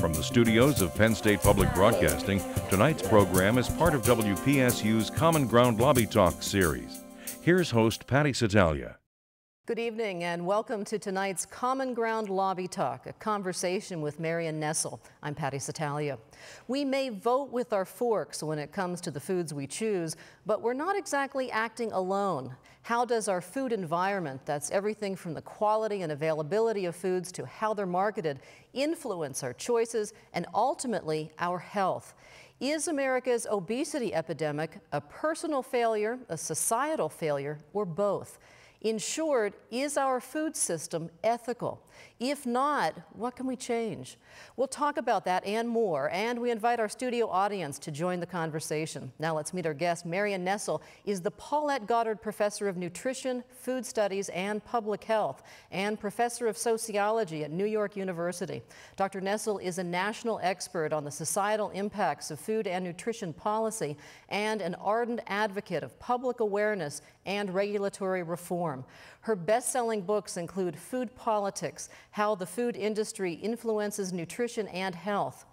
From the studios of Penn State Public Broadcasting, tonight's program is part of WPSU's Common Ground Lobby Talk series. Here's host Patty Satalia. Good evening and welcome to tonight's Common Ground Lobby Talk, a conversation with Marion Nestle. I'm Patty Satalia. We may vote with our forks when it comes to the foods we choose, but we're not exactly acting alone. How does our food environment, that's everything from the quality and availability of foods to how they're marketed, influence our choices and ultimately our health? Is America's obesity epidemic a personal failure, a societal failure, or both? In short, is our food system ethical? If not, what can we change? We'll talk about that and more, and we invite our studio audience to join the conversation. Now let's meet our guest. Marion Nestle is the Paulette Goddard Professor of Nutrition, Food Studies, and Public Health, and Professor of Sociology at New York University. Dr. Nestle is a national expert on the societal impacts of food and nutrition policy, and an ardent advocate of public awareness and regulatory reform. Her best-selling books include Food Politics, How the Food Industry Influences Nutrition and Health,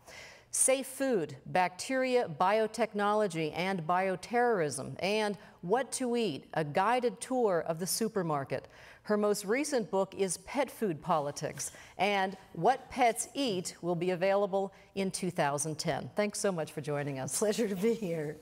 Safe Food, Bacteria, Biotechnology, and Bioterrorism, and What to Eat, a guided tour of the supermarket. Her most recent book is Pet Food Politics, and What Pets Eat will be available in 2010. Thanks so much for joining us. Pleasure to be here.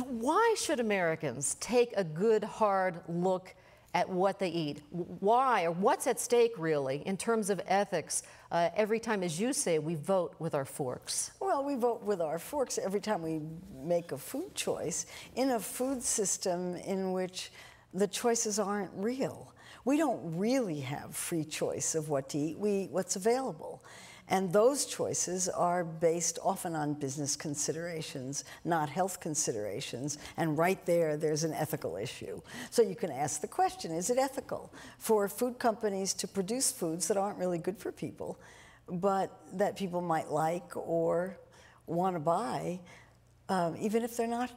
Why should Americans take a good, hard look at what they eat? Why, or what's at stake really in terms of ethics every time, as you say, we vote with our forks? Well, we vote with our forks every time we make a food choice in a food system in which the choices aren't real. We don't really have free choice of what to eat. We eat what's available. And those choices are based often on business considerations, not health considerations. And right there, there's an ethical issue. So you can ask the question, is it ethical for food companies to produce foods that aren't really good for people, but that people might like or want to buy, even if they're not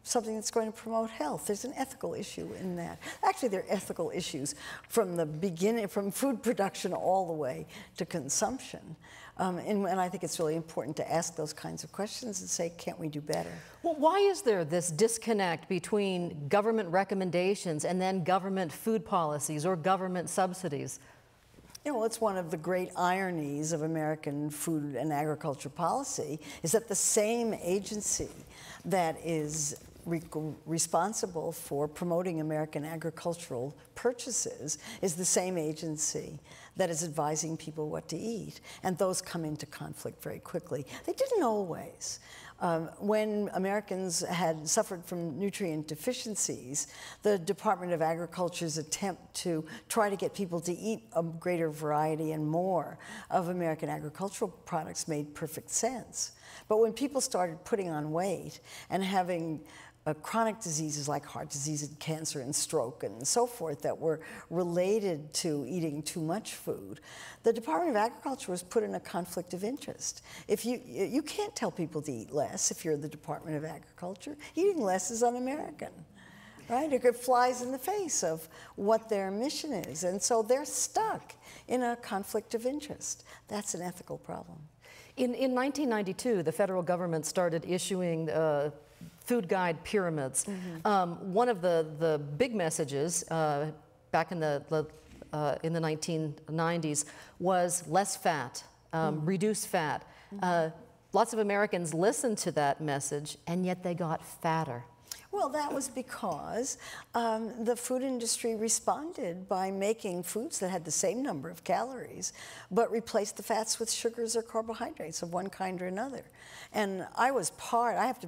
something that's going to promote health? There's an ethical issue in that. Actually, there are ethical issues from the beginning, from food production all the way to consumption. And I think it's really important to ask those kinds of questions and say, can't we do better? Well, why is there this disconnect between government recommendations and then government food policies or government subsidies? You know, it's one of the great ironies of American food and agriculture policy is that the same agency that is responsible for promoting American agricultural purchases is the same agency that is advising people what to eat. And those come into conflict very quickly. They didn't always. When Americans had suffered from nutrient deficiencies, the Department of Agriculture's attempt to try to get people to eat a greater variety and more of American agricultural products made perfect sense. But when people started putting on weight and having chronic diseases like heart disease and cancer and stroke and so forth that were related to eating too much food, the Department of Agriculture was put in a conflict of interest. If you can't tell people to eat less if you're the Department of Agriculture. Eating less is un-American, right? It flies in the face of what their mission is. And so they're stuck in a conflict of interest. That's an ethical problem. In 1992, the federal government started issuing food guide pyramids. Mm-hmm. One of the big messages back in the 1990s was less fat, reduce fat. Mm-hmm. Lots of Americans listened to that message, and yet they got fatter. Well, that was because the food industry responded by making foods that had the same number of calories, but replaced the fats with sugars or carbohydrates of one kind or another. And I have to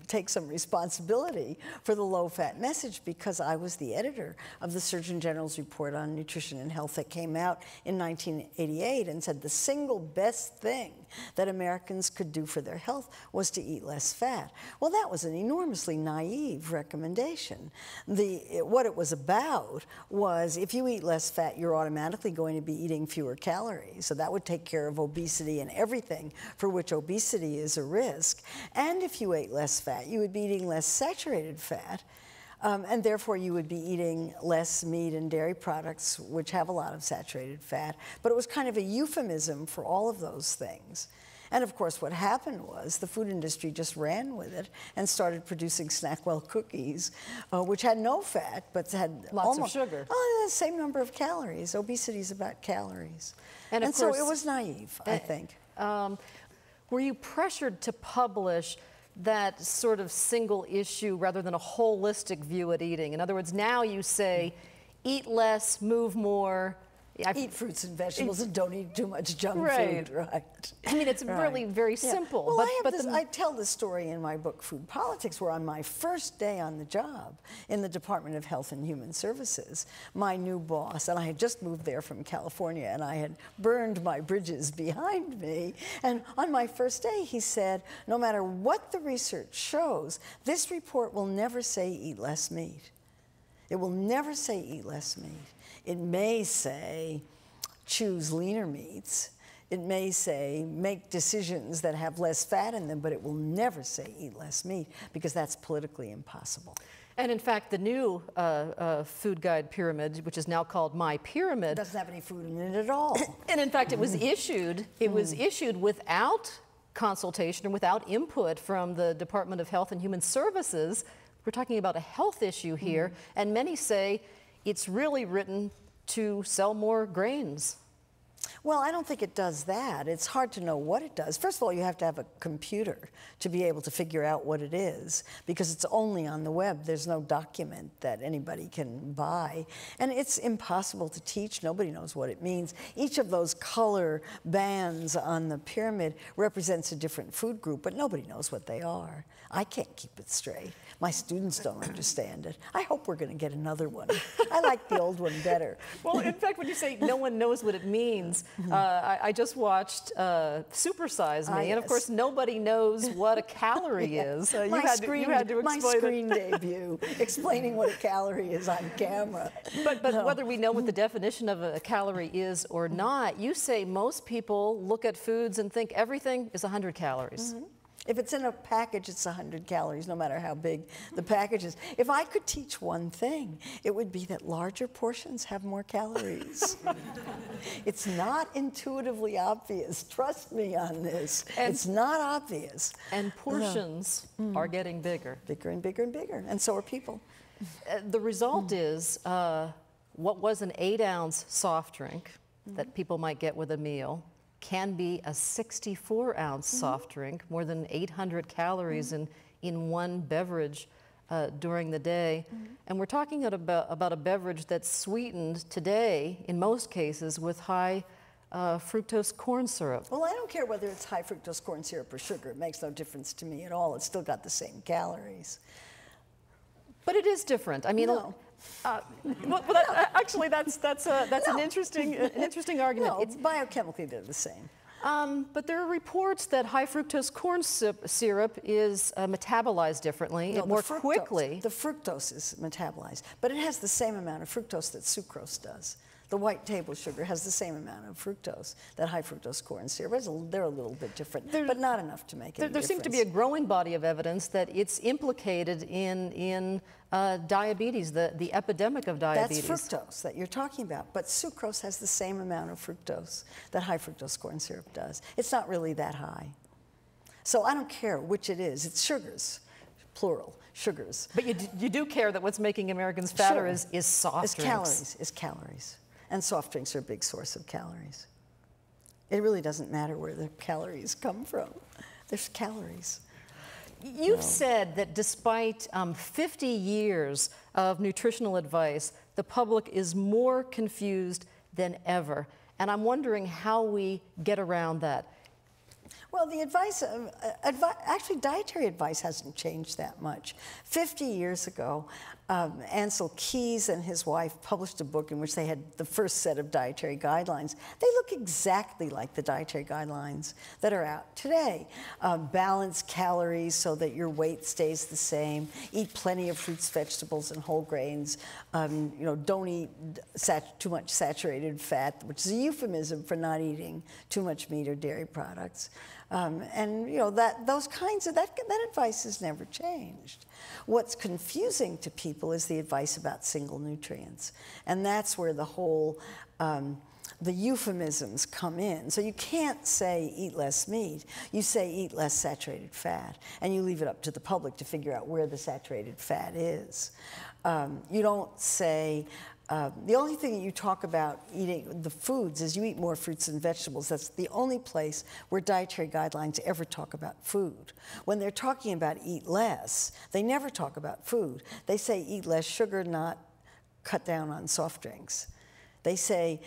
take some responsibility for the low-fat message because I was the editor of the Surgeon General's report on nutrition and health that came out in 1988 and said the single best thing that Americans could do for their health was to eat less fat. Well, that was an enormously naive recommendation. What it was about was if you eat less fat, you're automatically going to be eating fewer calories. So that would take care of obesity and everything for which obesity is a risk. And if you ate less fat, you would be eating less saturated fat, And therefore you would be eating less meat and dairy products, which have a lot of saturated fat. But it was kind of a euphemism for all of those things. And of course, what happened was the food industry just ran with it and started producing Snackwell cookies, which had no fat, but had lots of sugar. The same number of calories. Obesity is about calories. And of so course, it was naive, I think. Were you pressured to publish that sort of single issue rather than a holistic view at eating? In other words, now you say, eat less, move more. Eat fruits and vegetables and don't eat too much junk right. food, right? I mean, it's really very simple. Well, but I tell this story in my book, Food Politics, where on my first day on the job in the Department of Health and Human Services, my new boss, and I had just moved there from California, and I had burned my bridges behind me, and on my first day, he said, no matter what the research shows, this report will never say eat less meat. It will never say eat less meat. It may say choose leaner meats. It may say make decisions that have less fat in them, but it will never say eat less meat because that's politically impossible. And in fact, the new food guide pyramid, which is now called My Pyramid, doesn't have any food in it at all. And in fact, it was issued. It was issued without consultation or without input from the Department of Health and Human Services. We're talking about a health issue here, and many say it's really written to sell more grains. Well, I don't think it does that. It's hard to know what it does. First of all, you have to have a computer to be able to figure out what it is, because it's only on the web. There's no document that anybody can buy. And it's impossible to teach. Nobody knows what it means. Each of those color bands on the pyramid represents a different food group, but nobody knows what they are. I can't keep it straight. My students don't understand it. I hope we're going to get another one. I like the old one better. Well, in fact, when you say no one knows what it means, I just watched Super Size Me, and of course, nobody knows what a calorie is. You had to explain my screen debut, explaining what a calorie is on camera. But whether we know what the definition of a calorie is or not, you say most people look at foods and think everything is 100 calories. If it's in a package, it's 100 calories, no matter how big the package is. If I could teach one thing, it would be that larger portions have more calories. It's not intuitively obvious. Trust me on this. It's not obvious. And portions are getting bigger. Bigger and bigger and bigger, and so are people. The result is what was an 8-ounce soft drink that people might get with a meal can be a 64-ounce soft drink, more than 800 calories in one beverage during the day. And we're talking about a beverage that's sweetened today, in most cases, with high fructose corn syrup. Well, I don't care whether it's high fructose corn syrup or sugar. It makes no difference to me at all. It's still got the same calories. But it is different. I mean, no. Actually, that's an interesting argument. No, it's biochemically they're the same. But there are reports that high fructose corn syrup is metabolized differently, more quickly. The fructose is metabolized, but it has the same amount of fructose that sucrose does. The white table sugar has the same amount of fructose that high fructose corn syrup is. They're a little bit different, but not enough to make any difference. There seems to be a growing body of evidence that it's implicated in diabetes, the epidemic of diabetes. That's fructose that you're talking about, but sucrose has the same amount of fructose that high fructose corn syrup does. It's not really that high. So I don't care which it is. It's sugars, plural, sugars. But you do care that what's making Americans fatter is soft drinks. It's calories. And soft drinks are a big source of calories. It really doesn't matter where the calories come from. There's calories. You've said that despite 50 years of nutritional advice, the public is more confused than ever. And I'm wondering how we get around that. Well, the advice, actually dietary advice hasn't changed that much. 50 years ago, Ansel Keys and his wife published a book in which they had the first set of dietary guidelines. They look exactly like the dietary guidelines that are out today. Balance calories so that your weight stays the same. Eat plenty of fruits, vegetables, and whole grains. Don't eat too much saturated fat, which is a euphemism for not eating too much meat or dairy products. That advice has never changed. What's confusing to people people is the advice about single nutrients. And that's where the whole, the euphemisms come in. So you can't say eat less meat. You say eat less saturated fat. And you leave it up to the public to figure out where the saturated fat is. You don't say, the only thing that you talk about eating the foods is you eat more fruits and vegetables. That's the only place where dietary guidelines ever talk about food. When they're talking about eat less, they never talk about food. They say eat less sugar, not cut down on soft drinks. They say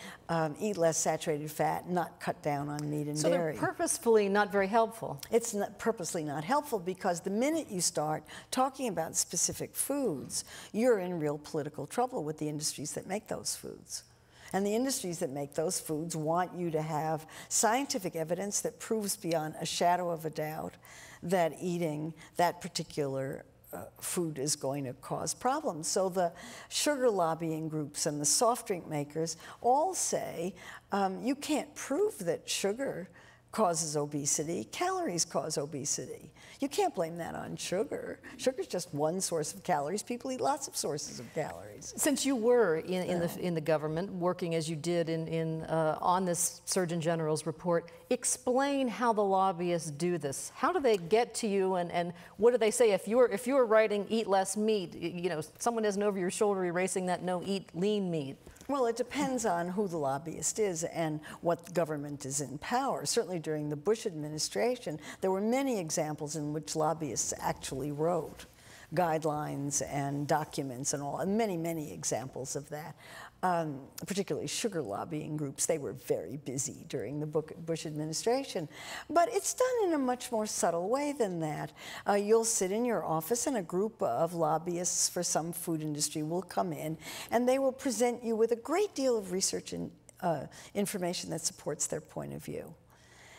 eat less saturated fat, not cut down on meat and dairy. So they're purposefully not very helpful. It's not purposely not helpful because the minute you start talking about specific foods, you're in real political trouble with the industries that make those foods. And the industries that make those foods want you to have scientific evidence that proves beyond a shadow of a doubt that eating that particular food is going to cause problems. So the sugar lobbying groups and the soft drink makers all say you can't prove that sugar causes obesity. Calories cause obesity. You can't blame that on sugar. Sugar's just one source of calories. People eat lots of sources of calories. Since you were in the government, working as you did on this Surgeon General's report, explain how the lobbyists do this. How do they get to you, and what do they say? If you're writing "eat less meat," you know, someone isn't over your shoulder erasing that "no, eat lean meat." Well, it depends on who the lobbyist is and what government is in power. Certainly during the Bush administration, there were many examples in which lobbyists actually wrote guidelines and documents and all, and many, many examples of that. Particularly sugar lobbying groups, they were very busy during the Bush administration. But it's done in a much more subtle way than that. You'll sit in your office and a group of lobbyists for some food industry will come in and they will present you with a great deal of research and information that supports their point of view.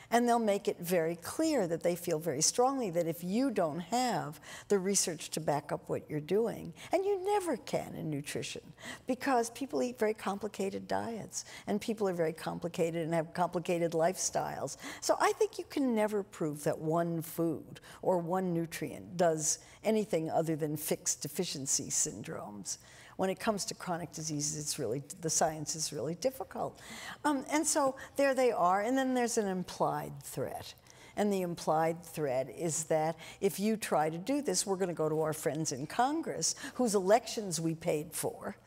And they'll make it very clear that they feel very strongly that if you don't have the research to back up what you're doing, and you never can in nutrition, because people eat very complicated diets, and people are very complicated and have complicated lifestyles. So I think you can never prove that one food or one nutrient does anything other than fix deficiency syndromes. When it comes to chronic diseases, it's really, the science is really difficult. And so there they are, and then there's an implied threat. And the implied threat is that if you try to do this, we're going to go to our friends in Congress, whose elections we paid for,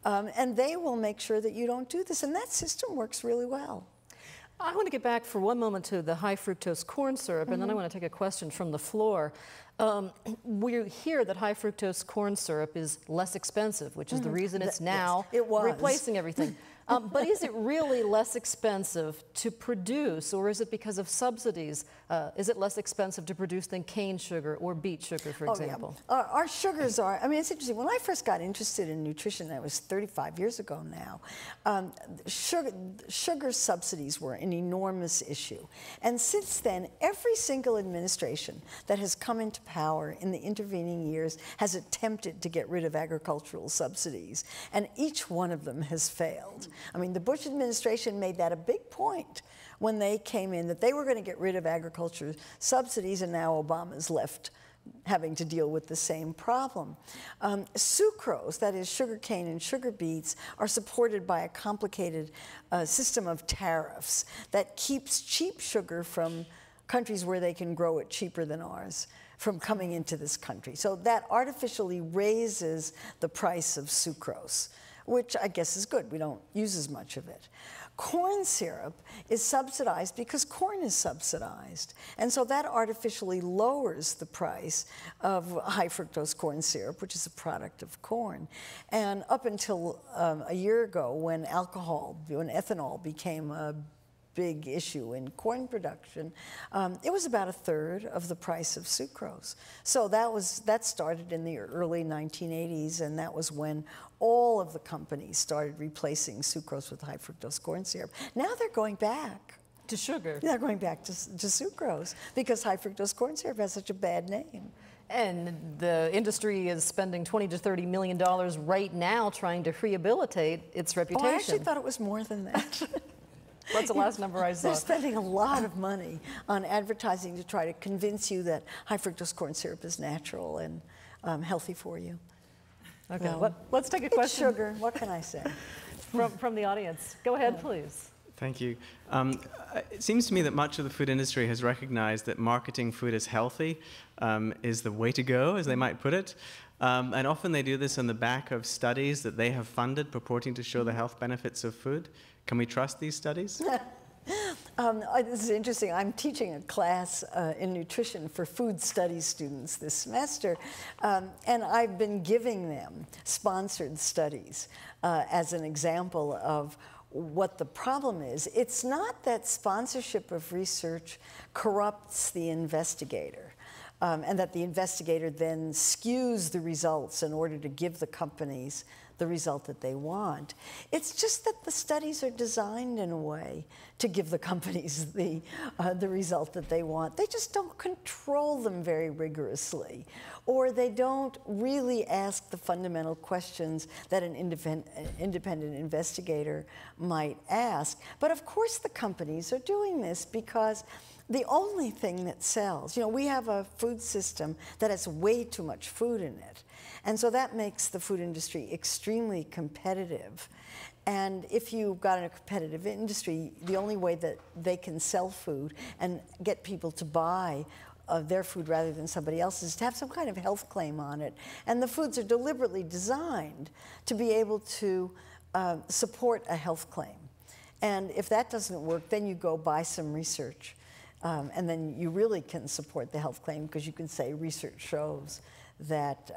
and they will make sure that you don't do this. And that system works really well. I want to get back for one moment to the high fructose corn syrup, and then I want to take a question from the floor. We hear that high fructose corn syrup is less expensive, which is the reason it's now replacing everything. But is it really less expensive to produce, or is it because of subsidies? Is it less expensive to produce than cane sugar or beet sugar, for example? Yeah. Our sugars are, I mean, it's interesting. When I first got interested in nutrition, that was 35 years ago now, sugar subsidies were an enormous issue. And since then, every single administration that has come into power in the intervening years has attempted to get rid of agricultural subsidies, and each one of them has failed. I mean, the Bush administration made that a big point when they came in, that they were going to get rid of agriculture subsidies, and now Obama's left having to deal with the same problem. Sucrose, that is sugarcane and sugar beets, are supported by a complicated system of tariffs that keeps cheap sugar from countries where they can grow it cheaper than ours from coming into this country. So that artificially raises the price of sucrose, which I guess is good. We don't use as much of it. Corn syrup is subsidized because corn is subsidized. And so that artificially lowers the price of high fructose corn syrup, which is a product of corn. And up until a year ago, when ethanol became a big issue in corn production, it was about 1/3 of the price of sucrose. So that started in the early 1980s, and that was when all of the companies started replacing sucrose with high fructose corn syrup. Now they're going back to sugar. They're going back to sucrose because high fructose corn syrup has such a bad name. And the industry is spending $20 to $30 million right now trying to rehabilitate its reputation. Oh, I actually thought it was more than that. What's the last number I saw? They're spending a lot of money on advertising to try to convince you that high fructose corn syrup is natural and healthy for you. Okay, No. let's take a It's question sugar. What can I say? from the audience. Go ahead, please. Thank you. It seems to me that much of the food industry has recognized that marketing food as healthy is the way to go, as they might put it. And often they do this on the back of studies that they have funded purporting to show the health benefits of food. Can we trust these studies? This is interesting. I'm teaching a class in nutrition for food studies students this semester, and I've been giving them sponsored studies as an example of what the problem is. It's not that sponsorship of research corrupts the investigator, and that the investigator then skews the results in order to give the companies the result that they want. It's just that the studies are designed in a way to give the companies the result that they want. They just don't control them very rigorously, or they don't really ask the fundamental questions that an independent investigator might ask. But of course the companies are doing this because the only thing that sells, you know, we have a food system that has way too much food in it. And so that makes the food industry extremely competitive. And if you've got a competitive industry, the only way that they can sell food and get people to buy their food rather than somebody else's is to have some kind of health claim on it. And the foods are deliberately designed to be able to support a health claim. And if that doesn't work, then you go buy some research. And then you really can support the health claim because you can say research shows that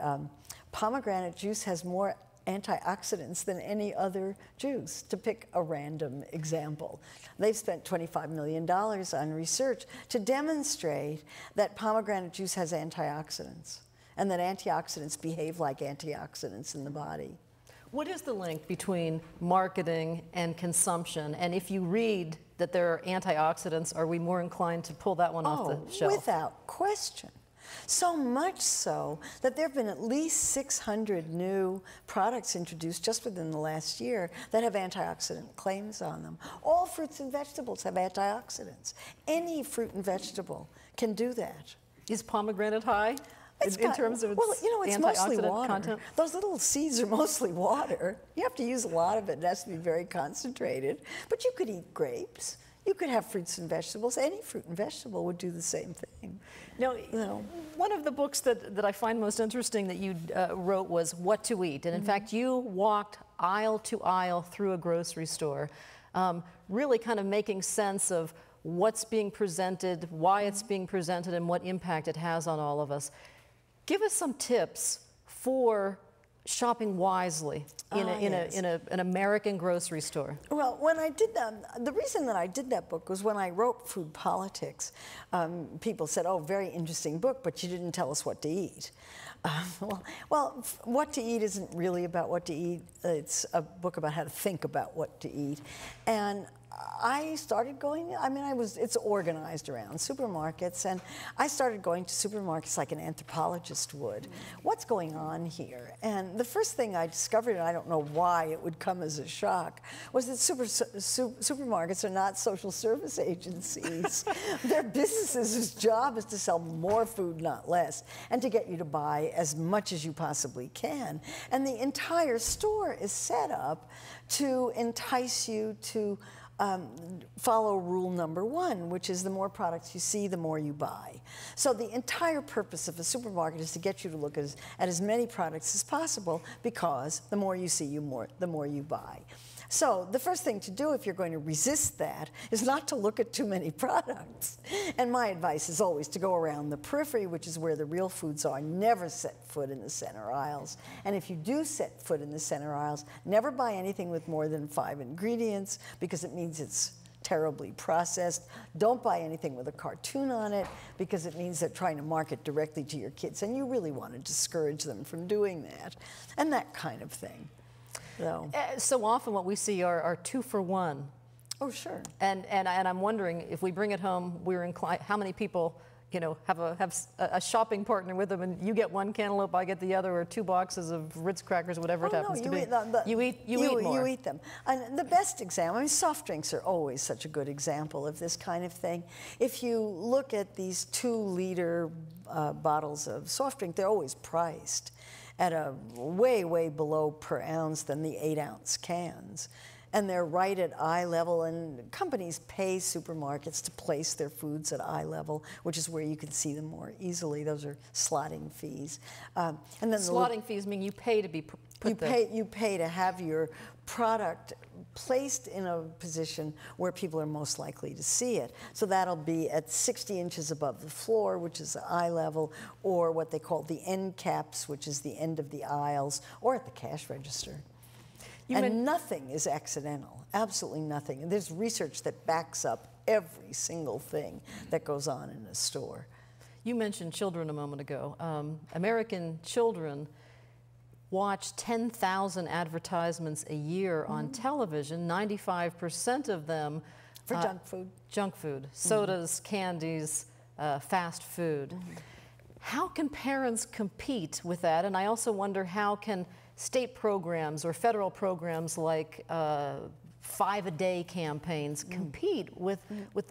pomegranate juice has more antioxidants than any other juice, to pick a random example. They've spent $25 million on research to demonstrate that pomegranate juice has antioxidants and that antioxidants behave like antioxidants in the body. What is the link between marketing and consumption? And if you read that there are antioxidants, are we more inclined to pull that one off the shelf? Without question. So much so that there have been at least 600 new products introduced just within the last year that have antioxidant claims on them. All fruits and vegetables have antioxidants. Any fruit and vegetable can do that. Is pomegranate high in terms of its well, you know, it's mostly water. content? Those little seeds are mostly water. You have to use a lot of it. It has to be very concentrated. But you could eat grapes. You could have fruits and vegetables. Any fruit and vegetable would do the same thing. Now, one of the books that I find most interesting that you wrote was What to Eat. And in fact, you walked aisle to aisle through a grocery store, really kind of making sense of what's being presented, why it's being presented, and what impact it has on all of us. Give us some tips for shopping wisely in an American grocery store. Well, when I did that, the reason that I did that book was when I wrote Food Politics, people said, oh, very interesting book, but you didn't tell us what to eat. Well, What to Eat isn't really about what to eat. It's a book about how to think about what to eat. And I started going, it's organized around supermarkets, and I started going to supermarkets like an anthropologist would. What's going on here? And the first thing I discovered, and I don't know why it would come as a shock, was that supermarkets are not social service agencies. They're businesses whose job is to sell more food, not less, and to get you to buy as much as you possibly can. And the entire store is set up to entice you to follow rule number one, which is the more products you see, the more you buy. So the entire purpose of a supermarket is to get you to look at as many products as possible, because the more you see, the more you buy. So the first thing to do if you're going to resist that is not to look at too many products. And my advice is always to go around the periphery, which is where the real foods are. Never set foot in the center aisles. And if you do set foot in the center aisles, never buy anything with more than 5 ingredients, because it means it's terribly processed. Don't buy anything with a cartoon on it, because it means they're trying to market directly to your kids, and you really want to discourage them from doing that, and that kind of thing. So often what we see are 2 for 1. Oh, sure. And I'm wondering, if we bring it home, we're inclined, how many people you know, have a shopping partner with them, and you get one cantaloupe, I get the other, or 2 boxes of Ritz crackers, whatever it happens to be. You eat more. You eat them. And the best example, I mean, soft drinks are always such a good example of this kind of thing. If you look at these 2-liter bottles of soft drink, they're always priced at a way below per ounce than the 8-ounce cans. And they're right at eye level, and companies pay supermarkets to place their foods at eye level, which is where you can see them more easily. Those are slotting fees. And then slotting fees mean you pay to be put there. You pay to have your product placed in a position where people are most likely to see it. So that'll be at 60 inches above the floor, which is eye level, or what they call the end caps, which is the end of the aisles, or at the cash register. And nothing is accidental, absolutely nothing. And there's research that backs up every single thing that goes on in a store. You mentioned children a moment ago. American children watch 10,000 advertisements a year on television, 95% of them for junk food. Junk food, sodas, candies, fast food. How can parents compete with that? And I also wonder, how can state programs or federal programs like 5-a-day campaigns compete with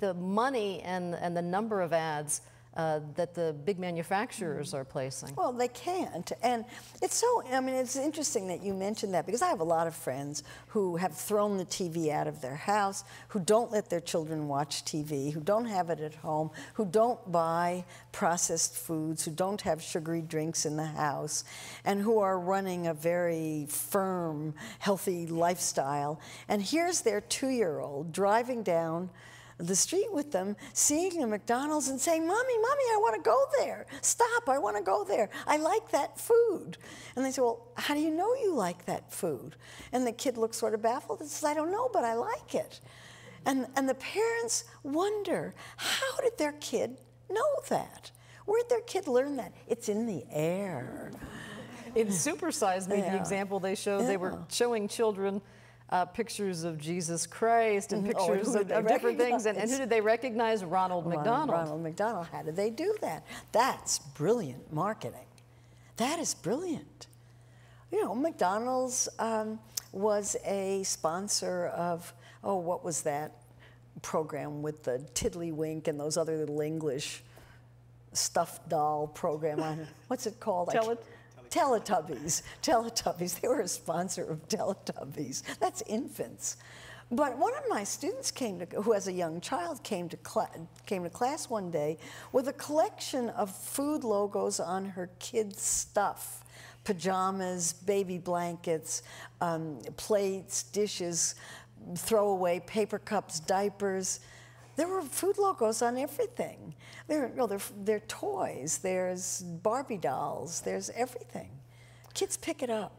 the money and the number of ads that the big manufacturers are placing? Well, they can't. And it's so, I mean, it's interesting that you mentioned that, because I have a lot of friends who have thrown the TV out of their house, who don't let their children watch TV, who don't have it at home, who don't buy processed foods, who don't have sugary drinks in the house, and who are running a very firm, healthy lifestyle. And here's their 2-year-old driving down the street with them, seeing a McDonald's and saying, "Mommy, Mommy, I want to go there. Stop, I want to go there. I like that food." And they say, "Well, how do you know you like that food?" And the kid looks sort of baffled and says, "I don't know, but I like it." And the parents wonder, how did their kid know that? Where did their kid learn that? It's in the air. In Super Size Me, the example they showed, they were showing children pictures of Jesus Christ and pictures of different things. And who did they recognize? Ronald McDonald. Ronald McDonald. How did they do that? That's brilliant marketing. That is brilliant. You know, McDonald's was a sponsor of, what was that program with the Tiddlywink and those other little English stuffed doll program on, what's it called? Teletubbies. Teletubbies. They were a sponsor of Teletubbies. That's infants. But one of my students who has a young child, came to class one day with a collection of food logos on her kids' stuff: pajamas, baby blankets, plates, dishes, throwaway paper cups, diapers. There were food logos on everything. There are toys, there's Barbie dolls, there's everything. Kids pick it up.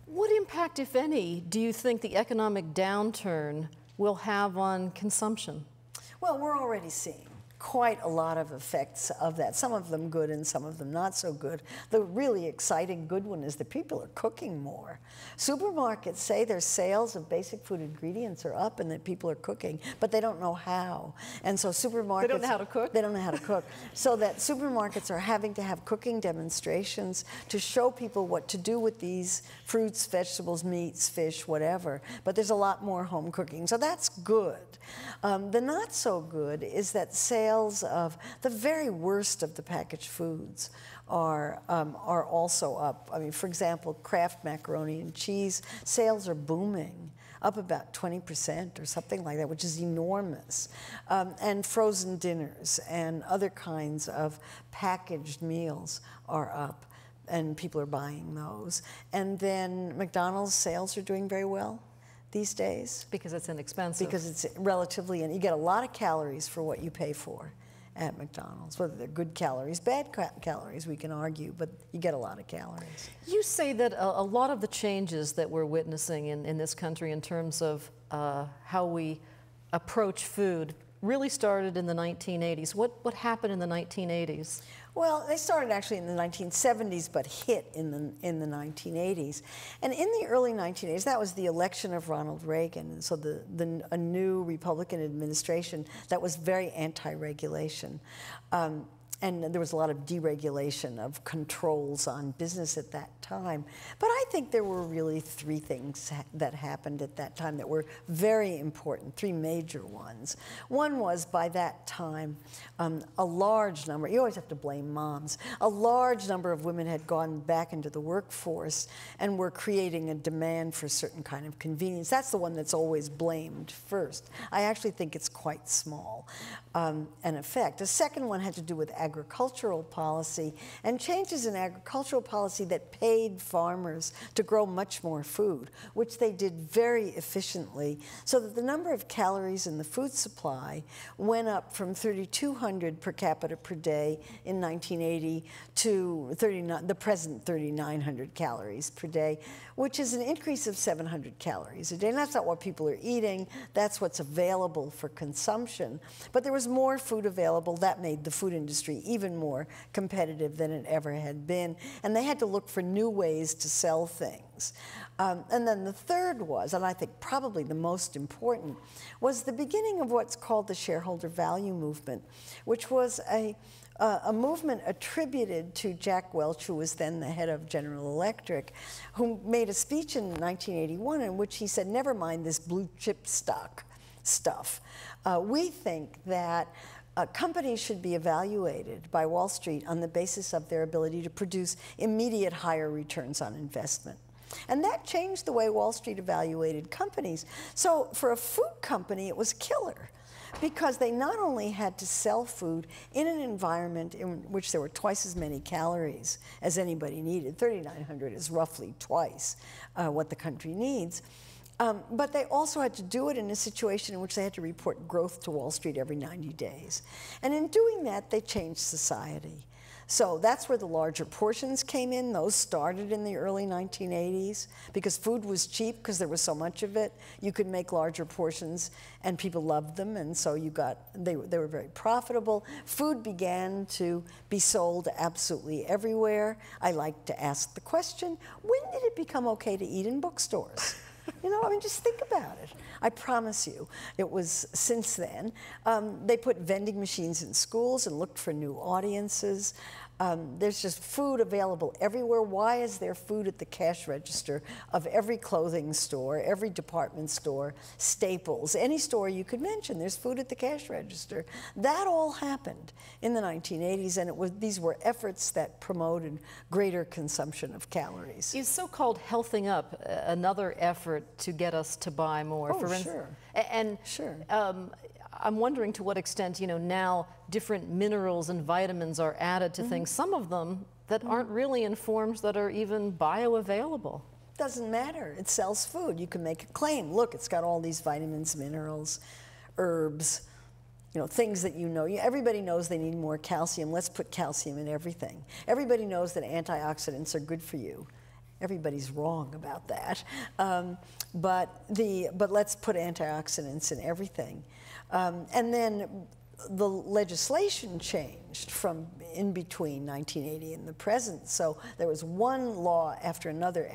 What impact, if any, do you think the economic downturn will have on consumption? Well, we're already seeing quite a lot of effects of that, some of them good and some of them not so good. The really exciting good one is that people are cooking more. Supermarkets say their sales of basic food ingredients are up and that people are cooking, but they don't know how. And so supermarkets... They don't know how to cook? They don't know how to cook. So that supermarkets are having to have cooking demonstrations to show people what to do with these fruits, vegetables, meats, fish, whatever. But there's a lot more home cooking, so that's good. The not so good is that sales of the very worst of the packaged foods are also up. I mean, for example, Kraft macaroni and cheese sales are booming, up about 20% or something like that, which is enormous. And frozen dinners and other kinds of packaged meals are up, and people are buying those. And then McDonald's sales are doing very well these days. Because it's inexpensive. Because it's relatively, and you get a lot of calories for what you pay for at McDonald's. Whether they're good calories, bad calories, we can argue, but you get a lot of calories. You say that a lot of the changes that we're witnessing in this country in terms of how we approach food really started in the 1980s. What happened in the 1980s? Well, they started actually in the 1970s, but hit in the 1980s. And in the early 1980s, that was the election of Ronald Reagan, and so a new Republican administration that was very anti-regulation. And there was a lot of deregulation of controls on business at that time. But I think there were really three things that happened at that time that were very important, three major ones. One was, by that time, a large number, you always have to blame moms, a large number of women had gone back into the workforce and were creating a demand for a certain kind of convenience. That's the one that's always blamed first. I actually think it's quite small an effect. The second one had to do with agricultural policy and changes in agricultural policy that paid farmers to grow much more food, which they did very efficiently, so that the number of calories in the food supply went up from 3,200 per capita per day in 1980 to the present 3,900 calories per day, which is an increase of 700 calories a day. And that's not what people are eating, that's what's available for consumption. But there was more food available. That made the food industry even more competitive than it ever had been. And they had to look for new ways to sell things. And then the third was, and I think probably the most important, was the beginning of what's called the shareholder value movement, which was a movement attributed to Jack Welch, who was then the head of General Electric, who made a speech in 1981 in which he said, never mind this blue chip stock stuff. We think that companies should be evaluated by Wall Street on the basis of their ability to produce immediate higher returns on investment. And that changed the way Wall Street evaluated companies. So for a food company, it was killer, because they not only had to sell food in an environment in which there were twice as many calories as anybody needed. 3,900 is roughly twice what the country needs. But they also had to do it in a situation in which they had to report growth to Wall Street every 90 days. And in doing that, they changed society. So that's where the larger portions came in. Those started in the early 1980s because food was cheap because there was so much of it. You could make larger portions and people loved them, and so they were very profitable. Food began to be sold absolutely everywhere. I like to ask the question, when did it become okay to eat in bookstores? You know, I mean, just think about it. I promise you, it was since then. They put vending machines in schools and looked for new audiences. There's just food available everywhere. Why is there food at the cash register of every clothing store, every department store, Staples, any store you could mention? There's food at the cash register. That all happened in the 1980s, and these were efforts that promoted greater consumption of calories. Is so-called healthing up another effort to get us to buy more? Oh, sure. And sure. I'm wondering to what extent, you know, now different minerals and vitamins are added to things, some of them that aren't really in forms that are even bioavailable. Doesn't matter. It sells food. You can make a claim. Look, it's got all these vitamins, minerals, herbs, you know, things that you know. Everybody knows they need more calcium. Let's put calcium in everything. Everybody knows that antioxidants are good for you. Everybody's wrong about that. But let's put antioxidants in everything. And then the legislation changed from in between 1980 and the present. So there was one law after another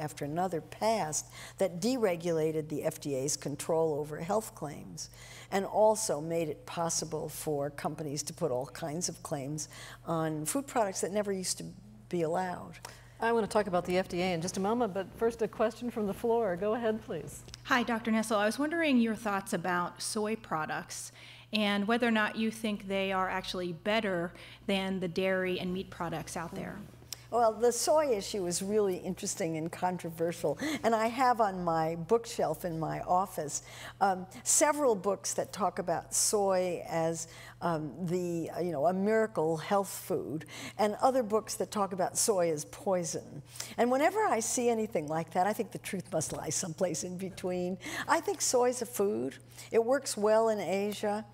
passed that deregulated the FDA's control over health claims and also made it possible for companies to put all kinds of claims on food products that never used to be allowed. I want to talk about the FDA in just a moment, but first a question from the floor. Go ahead, please. Hi, Dr. Nestle. I was wondering your thoughts about soy products and whether or not you think they are actually better than the dairy and meat products out there. Well, the soy issue is really interesting and controversial, and I have on my bookshelf in my office several books that talk about soy as a miracle health food, and other books that talk about soy as poison. And whenever I see anything like that, I think the truth must lie someplace in between. I think soy is a food. It works well in Asia.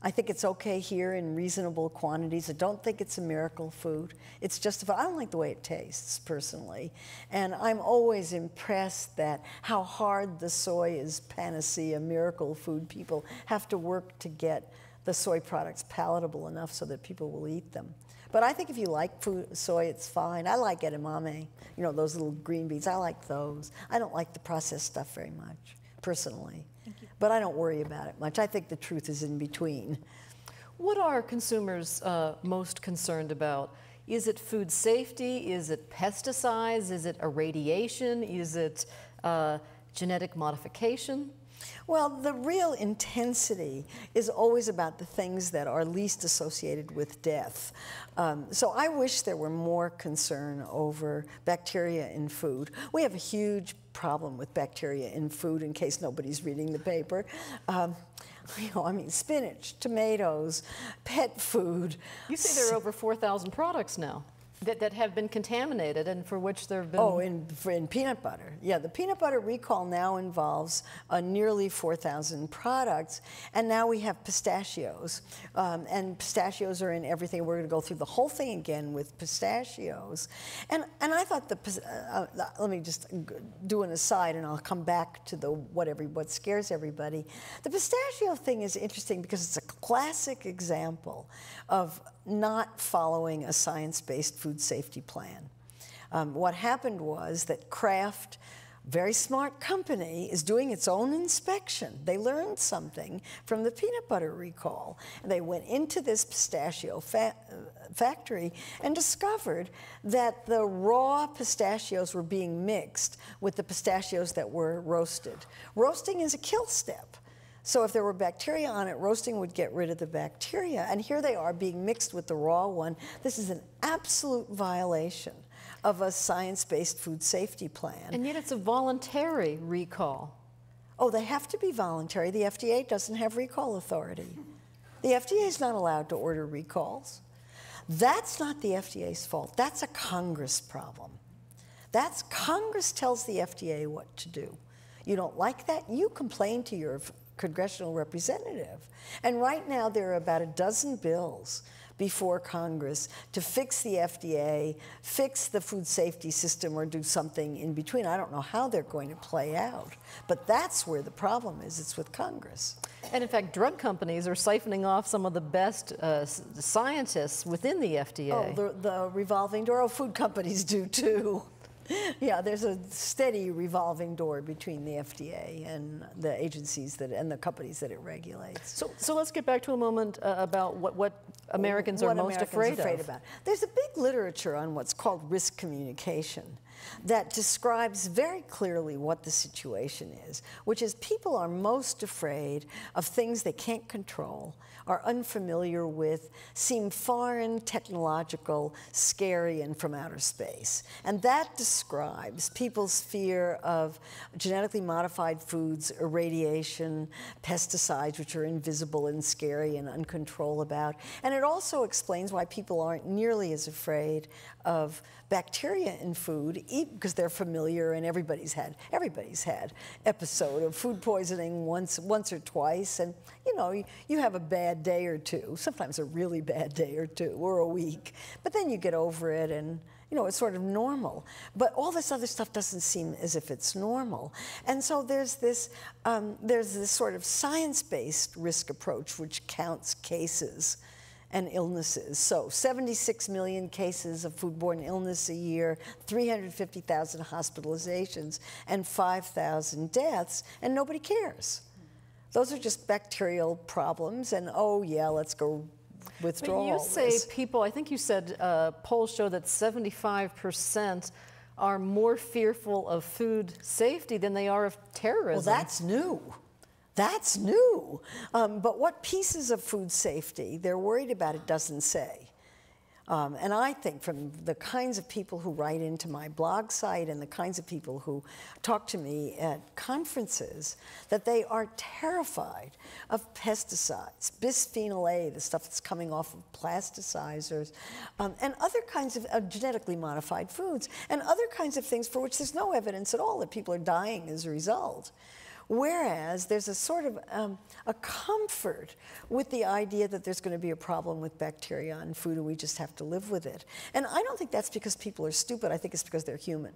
I think it's okay here in reasonable quantities. I don't think it's a miracle food. It's just, I don't like the way it tastes, personally. And I'm always impressed that how hard the soy is panacea, miracle food. People have to work to get the soy products palatable enough so that people will eat them. But I think if you like soy, it's fine. I like edamame, you know, those little green beans. I like those. I don't like the processed stuff very much, personally. Thank you. But I don't worry about it much. I think the truth is in between. What are consumers most concerned about? Is it food safety? Is it pesticides? Is it irradiation? Is it genetic modification? Well, the real intensity is always about the things that are least associated with death. So I wish there were more concern over bacteria in food. We have a huge problem with bacteria in food, in case nobody's reading the paper. You know, I mean, spinach, tomatoes, pet food. You say there are over 4,000 products now that have been contaminated and for which there have been... Oh, in peanut butter. Yeah, the peanut butter recall now involves nearly 4,000 products, and now we have pistachios. And pistachios are in everything. We're going to go through the whole thing again with pistachios. And I thought let me just do an aside, and I'll come back to what scares everybody. The pistachio thing is interesting because it's a classic example of not following a science-based food safety plan. What happened was that Kraft, very smart company, is doing its own inspection. They learned something from the peanut butter recall. And they went into this pistachio factory and discovered that the raw pistachios were being mixed with the pistachios that were roasted. Roasting is a kill step. So if there were bacteria on it, roasting would get rid of the bacteria. And here they are being mixed with the raw one. This is an absolute violation of a science-based food safety plan. And yet it's a voluntary recall. Oh, they have to be voluntary. The FDA doesn't have recall authority. The FDA is not allowed to order recalls. That's not the FDA's fault. That's a Congress problem. That's Congress tells the FDA what to do. You don't like that? You complain to your congressional representative. And right now there are about a dozen bills before Congress to fix the FDA, fix the food safety system, or do something in between. I don't know how they're going to play out, but that's where the problem is. It's with Congress. And in fact, drug companies are siphoning off some of the best scientists within the FDA. Oh, the revolving door. Oh, food companies do too. Yeah, there's a steady revolving door between the FDA and the agencies and the companies that it regulates. So let's get back to a moment about what Americans are most afraid of. There's a big literature on what's called risk communication that describes very clearly what the situation is, which is people are most afraid of things they can't control, are unfamiliar with, seem foreign, technological, scary, and from outer space. And that describes people's fear of genetically modified foods, irradiation, pesticides, which are invisible and scary and uncontrollable about. And it also explains why people aren't nearly as afraid of bacteria in food, because they're familiar, and everybody's had episode of food poisoning once or twice, and you know, you have a bad day or two, sometimes a really bad day or two, or a week, but then you get over it, and you know, it's sort of normal. But all this other stuff doesn't seem as if it's normal. And so there's this sort of science-based risk approach which counts cases and illnesses. So 76 million cases of foodborne illness a year, 350,000 hospitalizations, and 5,000 deaths, and nobody cares. Those are just bacterial problems, and oh yeah, let's go withdraw. But you say people, I think you said polls show that 75% are more fearful of food safety than they are of terrorism. Well, that's new. That's new. But what pieces of food safety they're worried about, it doesn't say. And I think from the kinds of people who write into my blog site and the kinds of people who talk to me at conferences, that they are terrified of pesticides, bisphenol A, the stuff that's coming off of plasticizers, and other kinds of genetically modified foods, and other kinds of things for which there's no evidence at all that people are dying as a result. Whereas there's a sort of a comfort with the idea that there's going to be a problem with bacteria in food and we just have to live with it. And I don't think that's because people are stupid. I think it's because they're human.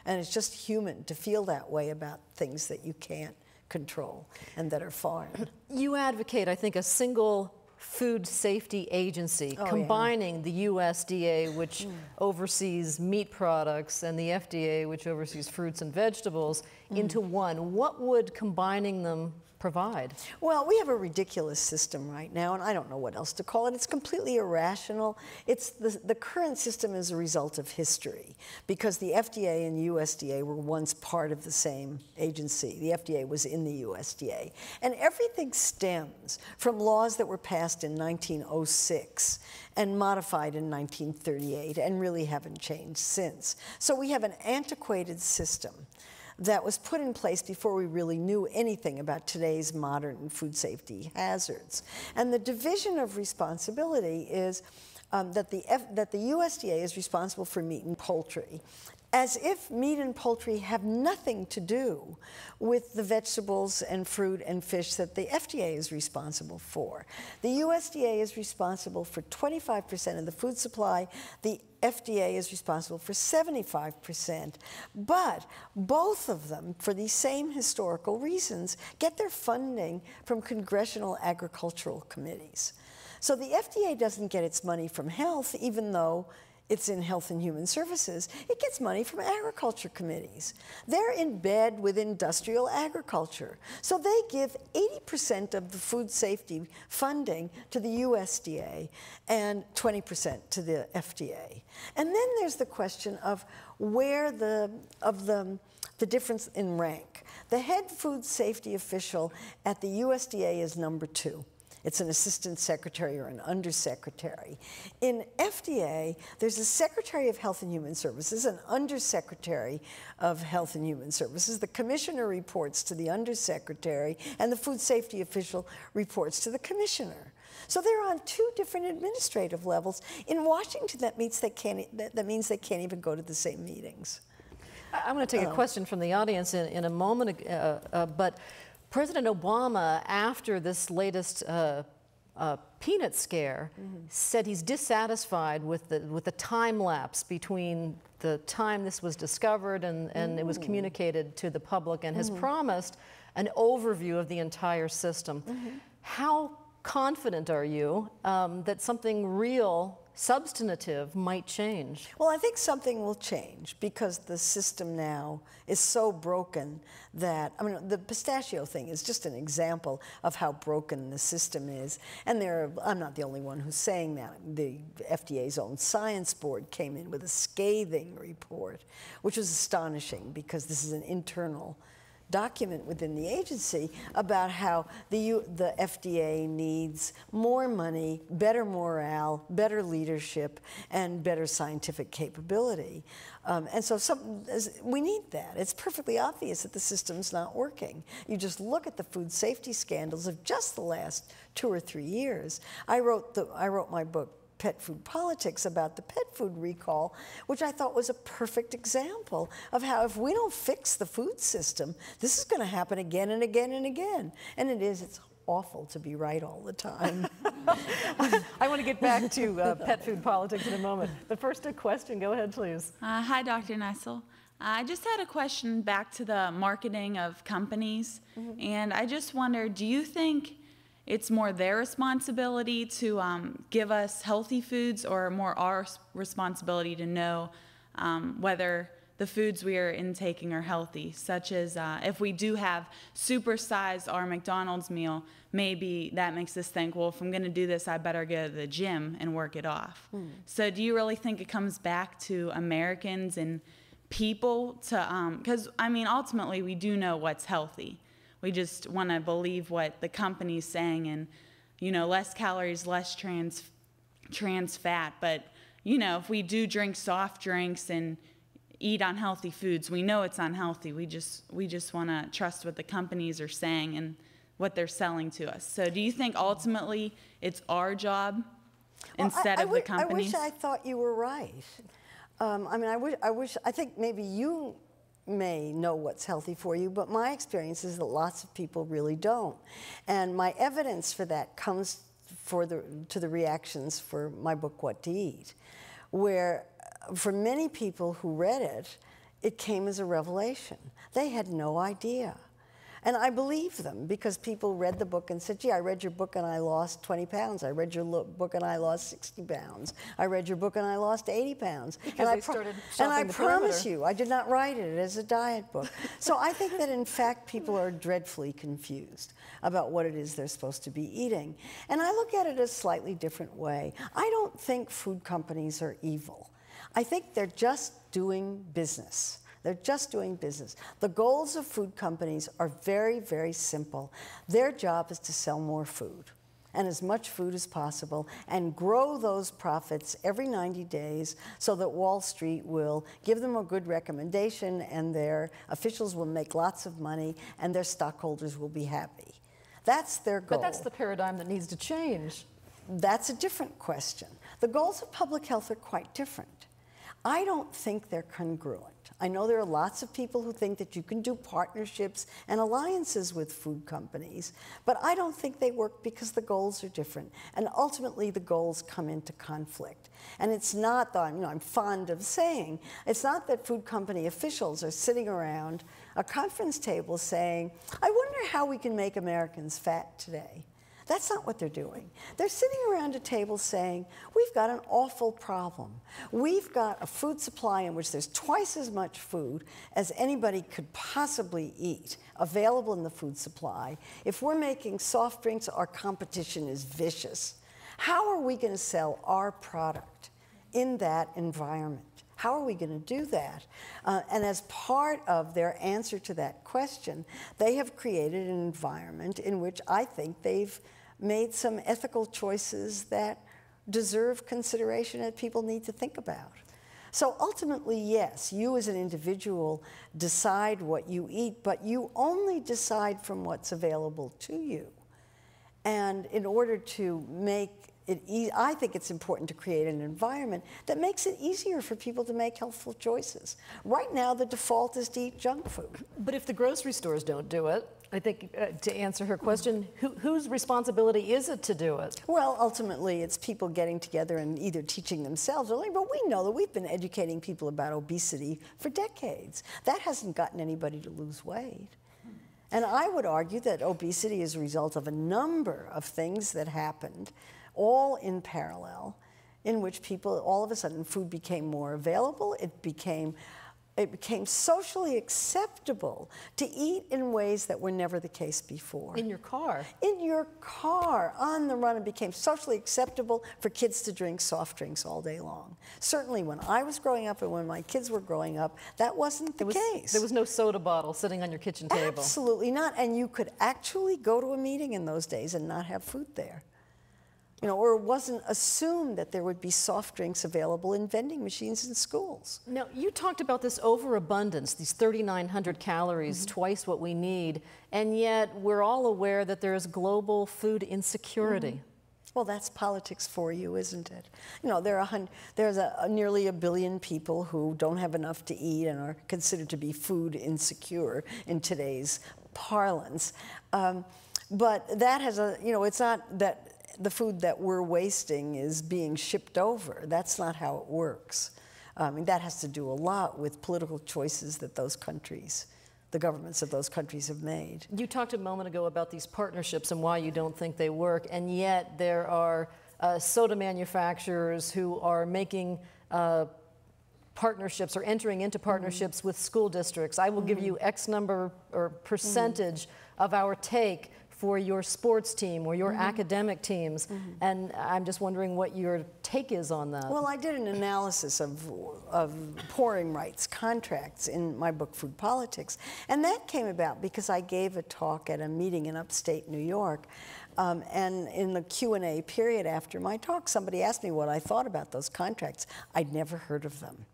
And it's just human to feel that way about things that you can't control and that are foreign. You advocate, I think, a single food safety agency, combining the USDA, which oversees meat products, and the FDA, which oversees fruits and vegetables, into one. What would combining them provide? Well, we have a ridiculous system right now, and I don't know what else to call it. It's completely irrational. It's the current system is a result of history, because the FDA and USDA were once part of the same agency. The FDA was in the USDA. And everything stems from laws that were passed in 1906 and modified in 1938 and really haven't changed since. So we have an antiquated system that was put in place before we really knew anything about today's modern food safety hazards. And the division of responsibility is that the USDA is responsible for meat and poultry, as if meat and poultry have nothing to do with the vegetables and fruit and fish that the FDA is responsible for. The USDA is responsible for 25% of the food supply. The FDA is responsible for 75%, but both of them, for these same historical reasons, get their funding from congressional agricultural committees. So the FDA doesn't get its money from health, even though it's in Health and Human Services. It gets money from agriculture committees. They're in bed with industrial agriculture. So they give 80% of the food safety funding to the USDA and 20% to the FDA. And then there's the question of where the difference in rank. The head food safety official at the USDA is number 2. It's an assistant secretary or an undersecretary. In FDA, there's a secretary of Health and Human Services, an undersecretary of Health and Human Services. The commissioner reports to the undersecretary, and the food safety official reports to the commissioner. So they're on 2 different administrative levels. In Washington, that means they can't even go to the same meetings. I'm going to take a question from the audience in a moment, but President Obama, after this latest peanut scare, said he's dissatisfied with the time lapse between the time this was discovered and it was communicated to the public, and has promised an overview of the entire system. How confident are you that something real, substantive, might change? Well, I think something will change, because the system now is so broken that, I mean, the pistachio thing is just an example of how broken the system is. And I'm not the only one who's saying that. The FDA's own science board came in with a scathing report, which was astonishing, because this is an internal document within the agency about how the FDA needs more money, better morale, better leadership, and better scientific capability. And so we need that. It's perfectly obvious that the system's not working. You just look at the food safety scandals of just the last 2 or 3 years. I wrote my book, Pet Food Politics, about the pet food recall, which I thought was a perfect example of how, if we don't fix the food system, this is going to happen again and again and again. And it's awful to be right all the time. I want to get back to pet food politics in a moment. But first, a question. Go ahead, please. Hi, Dr. Nestle. I just had a question back to the marketing of companies. And I just wonder, do you think it's more their responsibility to give us healthy foods, or more our responsibility to know whether the foods we are intaking are healthy, such as if we do have supersize our McDonald's meal, maybe that makes us think, well, if I'm going to do this, I better go to the gym and work it off. So do you really think it comes back to Americans and people to, because I mean, ultimately we do know what's healthy. We just want to believe what the company's saying, and, you know, less calories, less trans fat. But, you know, if we do drink soft drinks and eat unhealthy foods, we know it's unhealthy. We just want to trust what the companies are saying and what they're selling to us. So do you think ultimately it's our job instead of the companies? I wish I thought you were right. I mean, I think maybe you may know what's healthy for you, but my experience is that lots of people really don't. And my evidence for that comes to the reactions for my book, What to Eat, where for many people who read it, it came as a revelation. They had no idea. And I believe them because people read the book and said, gee, I read your book and I lost 20 pounds. I read your book and I lost 60 pounds. I read your book and I lost 80 pounds. Because they started shopping I the promise perimeter. you, I did not write it as a diet book. So I think that in fact people are dreadfully confused about what it is they're supposed to be eating. And I look at it a slightly different way. I don't think food companies are evil. I think they're just doing business. They're just doing business. The goals of food companies are very, very simple. Their job is to sell more food, and as much food as possible, and grow those profits every 90 days so that Wall Street will give them a good recommendation and their officials will make lots of money and their stockholders will be happy. That's their goal. But that's the paradigm that needs to change. That's a different question. The goals of public health are quite different. I don't think they're congruent. I know there are lots of people who think that you can do partnerships and alliances with food companies, but I don't think they work because the goals are different. And ultimately, the goals come into conflict. And it's not, that, I'm fond of saying, it's not that food company officials are sitting around a conference table saying, I wonder how we can make Americans fat today. That's not what they're doing. They're sitting around a table saying, we've got an awful problem. We've got a food supply in which there's twice as much food as anybody could possibly eat available in the food supply. If we're making soft drinks, our competition is vicious. How are we going to sell our product in that environment? How are we going to do that? And as part of their answer to that question, they have created an environment in which I think they've made some ethical choices that deserve consideration that people need to think about. So ultimately, yes, you as an individual decide what you eat, but you only decide from what's available to you. And in order to make it easy, I think it's important to create an environment that makes it easier for people to make healthful choices. Right now, the default is to eat junk food. But if the grocery stores don't do it, I think to answer her question, whose responsibility is it to do it? Well, ultimately, it's people getting together and either teaching themselves or learning. But we know that we've been educating people about obesity for decades. That hasn't gotten anybody to lose weight. And I would argue that obesity is a result of a number of things that happened, all in parallel, in which people, all of a sudden, food became more available. It became socially acceptable to eat in ways that were never the case before. In your car. In your car, on the run, it became socially acceptable for kids to drink soft drinks all day long. Certainly when I was growing up and when my kids were growing up, that wasn't the case. There was no soda bottle sitting on your kitchen table. Absolutely not. And you could actually go to a meeting in those days and not have food there. Or it wasn't assumed that there would be soft drinks available in vending machines in schools. Now, you talked about this overabundance, these 3,900 calories, twice what we need, and yet we're all aware that there's global food insecurity. Well, that's politics for you, isn't it? There's nearly 1 billion people who don't have enough to eat and are considered to be food insecure in today's parlance. But that has it's not that the food that we're wasting is being shipped over. That's not how it works. That has to do a lot with political choices that those countries, the governments of those countries have made. You talked a moment ago about these partnerships and why you don't think they work, and yet there are soda manufacturers who are making partnerships or entering into partnerships with school districts. I will give you X number or percentage of our take for your sports team or your academic teams, and I'm just wondering what your take is on that. Well, I did an analysis of pouring rights contracts in my book, Food Politics, and that came about because I gave a talk at a meeting in upstate New York, and in the Q&A period after my talk, somebody asked me what I thought about those contracts. I'd never heard of them.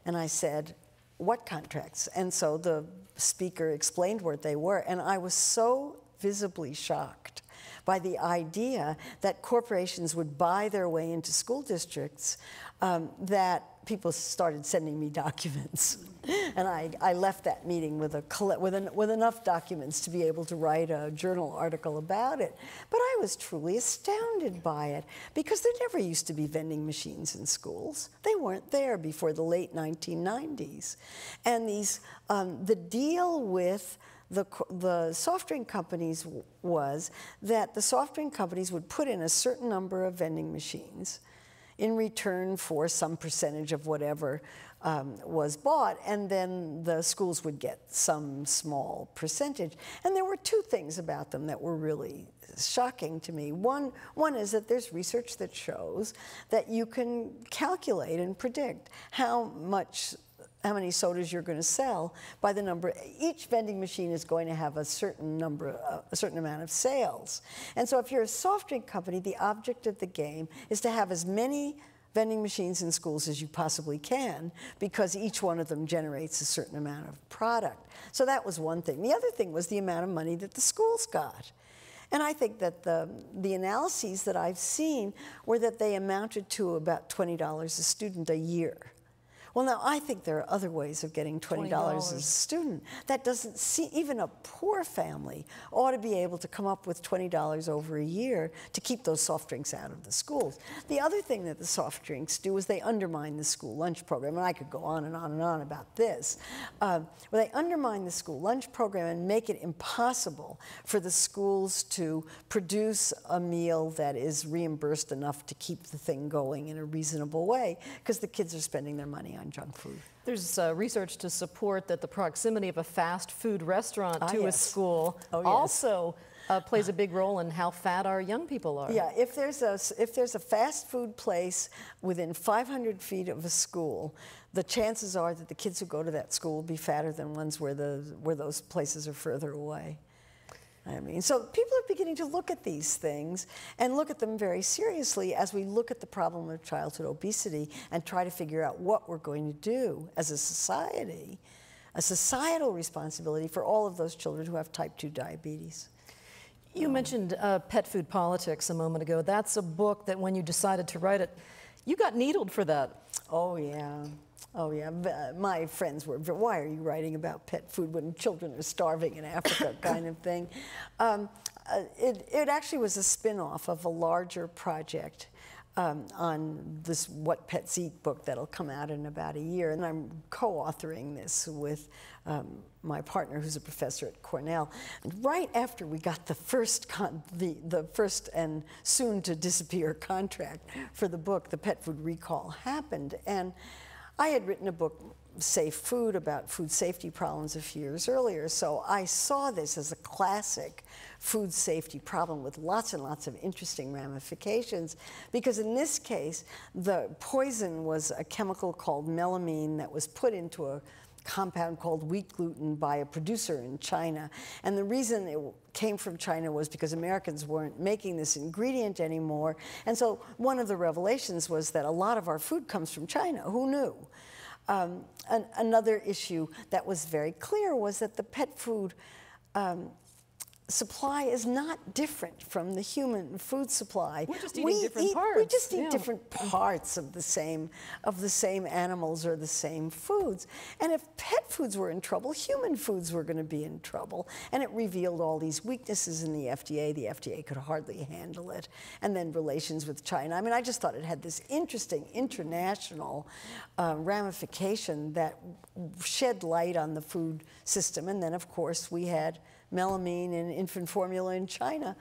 And I said, what contracts? And so the speaker explained what they were, and I was so visibly shocked by the idea that corporations would buy their way into school districts that people started sending me documents. And I left that meeting with enough documents to be able to write a journal article about it. But I was truly astounded by it because there never used to be vending machines in schools. They weren't there before the late 1990s. And the deal with the soft drink companies was that the soft drink companies would put in a certain number of vending machines in return for some percentage of whatever was bought, and then the schools would get some small percentage. And there were two things about them that were really shocking to me. One is that there's research that shows that you can calculate and predict how many sodas you're going to sell by the number. Each vending machine is going to have a certain amount of sales. And so if you're a soft drink company, the object of the game is to have as many vending machines in schools as you possibly can, because each one of them generates a certain amount of product. So that was one thing. The other thing was the amount of money that the schools got. And I think that the analyses that I've seen were that they amounted to about $20 a student a year. Well, now, I think there are other ways of getting $20 as a student. That doesn't seem, even a poor family ought to be able to come up with $20 over a year to keep those soft drinks out of the schools. The other thing that the soft drinks do is they undermine the school lunch program, and I could go on and on and on about this. They undermine the school lunch program and make it impossible for the schools to produce a meal that is reimbursed enough to keep the thing going in a reasonable way, because the kids are spending their money on junk food. There's research to support that the proximity of a fast food restaurant to a school yes. also plays a big role in how fat our young people are. Yeah, if there's a fast food place within 500 feet of a school, the chances are that the kids who go to that school will be fatter than ones where those places are further away. I mean, so people are beginning to look at these things and look at them very seriously as we look at the problem of childhood obesity and try to figure out what we're going to do as a society, a societal responsibility for all of those children who have type 2 diabetes. You mentioned Pet Food Politics a moment ago. That's a book that when you decided to write it, you got needled for that. Oh, yeah. Oh, yeah. My friends were, why are you writing about pet food when children are starving in Africa, kind of thing. It actually was a spin-off of a larger project on this What Pets Eat book that'll come out in about a year. And I'm co-authoring this with my partner, who's a professor at Cornell. And right after we got the first and soon-to-disappear contract for the book, the pet food recall happened. And I had written a book, Safe Food, about food safety problems a few years earlier, so I saw this as a classic food safety problem with lots and lots of interesting ramifications, because in this case, the poison was a chemical called melamine that was put into a compound called wheat gluten by a producer in China. And the reason it came from China was because Americans weren't making this ingredient anymore. And so one of the revelations was that a lot of our food comes from China. Who knew? Another issue that was very clear was that the pet food supply is not different from the human food supply. We're just eating different parts. We just eat different parts of the same animals or the same foods. And if pet foods were in trouble, human foods were going to be in trouble. And it revealed all these weaknesses in the FDA. The FDA could hardly handle it. And then relations with China. I mean, I just thought it had this interesting international ramification that shed light on the food system. And then, of course, we had melamine in infant formula in China.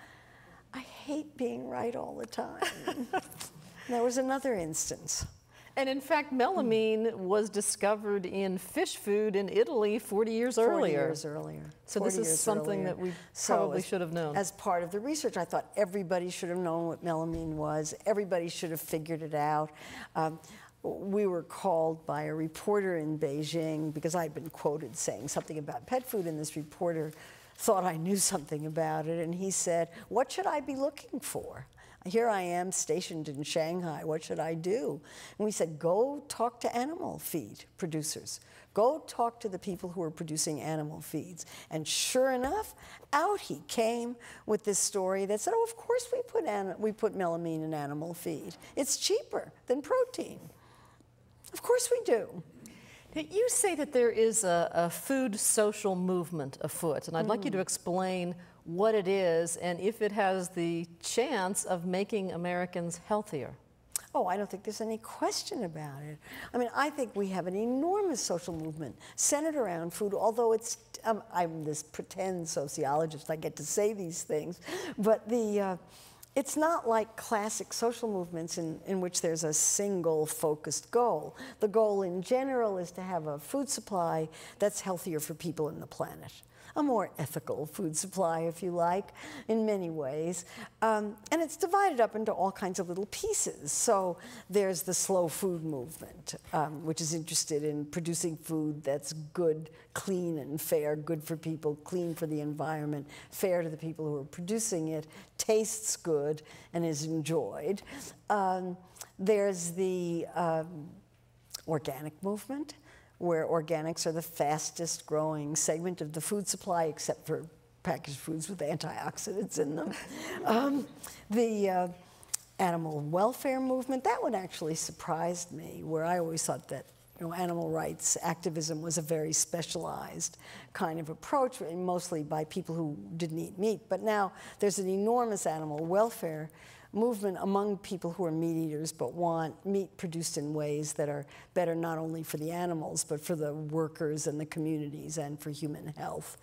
I hate being right all the time. There was another instance. And in fact, melamine was discovered in fish food in Italy 40 years earlier. 40 years earlier. So this is something that we probably should have known. As part of the research, I thought everybody should have known what melamine was. Everybody should have figured it out. We were called by a reporter in Beijing, because I'd been quoted saying something about pet food, and this reporter thought I knew something about it, and he said, "What should I be looking for? Here I am stationed in Shanghai, what should I do?" And we said, "Go talk to animal feed producers. Go talk to the people who are producing animal feeds." And sure enough, out he came with this story that said, "Oh, of course we put melamine in animal feed. It's cheaper than protein. Of course we do." You say that there is a food social movement afoot, and I'd like you to explain what it is and if it has the chance of making Americans healthier. Oh, I don't think there's any question about it. I mean, I think we have an enormous social movement centered around food, although it's, I'm this pretend sociologist, I get to say these things, but it's not like classic social movements in which there's a single focused goal. The goal in general is to have a food supply that's healthier for people and the planet. A more ethical food supply, if you like, in many ways. And it's divided up into all kinds of little pieces. So there's the slow food movement, which is interested in producing food that's good, clean, and fair, good for people, clean for the environment, fair to the people who are producing it, tastes good, and is enjoyed. There's the organic movement, where organics are the fastest growing segment of the food supply, except for packaged foods with antioxidants in them. The animal welfare movement, that one actually surprised me, where I always thought that animal rights activism was a very specialized kind of approach, mostly by people who didn't eat meat. But now there's an enormous animal welfare movement among people who are meat eaters but want meat produced in ways that are better not only for the animals but for the workers and the communities and for human health,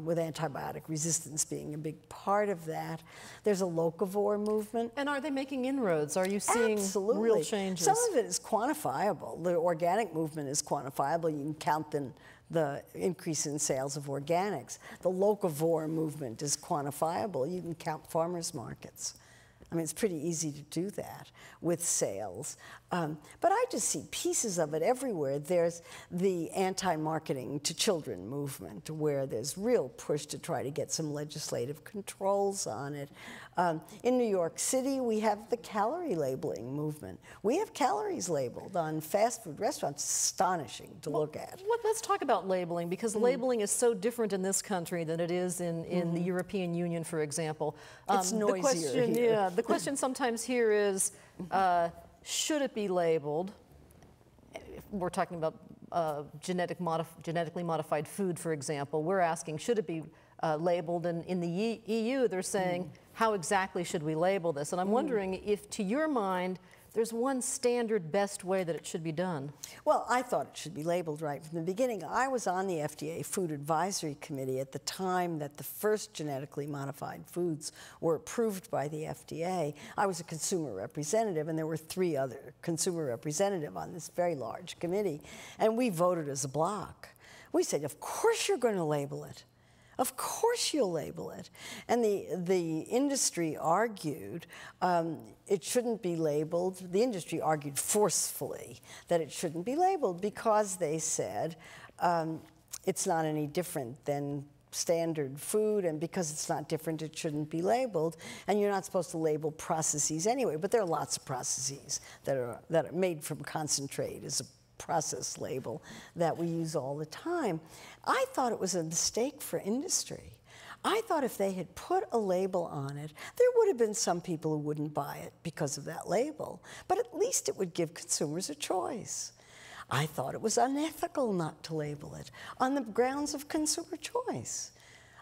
with antibiotic resistance being a big part of that. There's a locavore movement. And are they making inroads? Are you seeing Absolutely. Real changes? Some of it is quantifiable. The organic movement is quantifiable. You can count the increase in sales of organics. The locavore movement is quantifiable. You can count farmers markets. I mean, it's pretty easy to do that with sales. But I just see pieces of it everywhere. There's the anti-marketing to children movement, where there's real push to try to get some legislative controls on it. In New York City, we have the calorie labeling movement. We have calories labeled on fast food restaurants. Astonishing to look at. Let's talk about labeling, because labeling is so different in this country than it is in the European Union, for example. It's noisier here. Yeah, the question sometimes here is, should it be labeled? We're talking about genetically modified food, for example. We're asking, should it be labeled? And in the EU, they're saying, how exactly should we label this? And I'm wondering if, to your mind, there's one standard best way that it should be done. Well, I thought it should be labeled right from the beginning. I was on the FDA Food Advisory Committee at the time that the first genetically modified foods were approved by the FDA. I was a consumer representative, and there were 3 other consumer representatives on this very large committee, and we voted as a bloc. We said, of course you're going to label it. Of course you'll label it. And the industry argued it shouldn't be labeled. The industry argued forcefully that it shouldn't be labeled because they said it's not any different than standard food, and because it's not different, it shouldn't be labeled. And you're not supposed to label processes anyway, but there are lots of processes that are made from concentrate as a process label that we use all the time. I thought it was a mistake for industry. I thought if they had put a label on it, there would have been some people who wouldn't buy it because of that label, but at least it would give consumers a choice. I thought it was unethical not to label it on the grounds of consumer choice.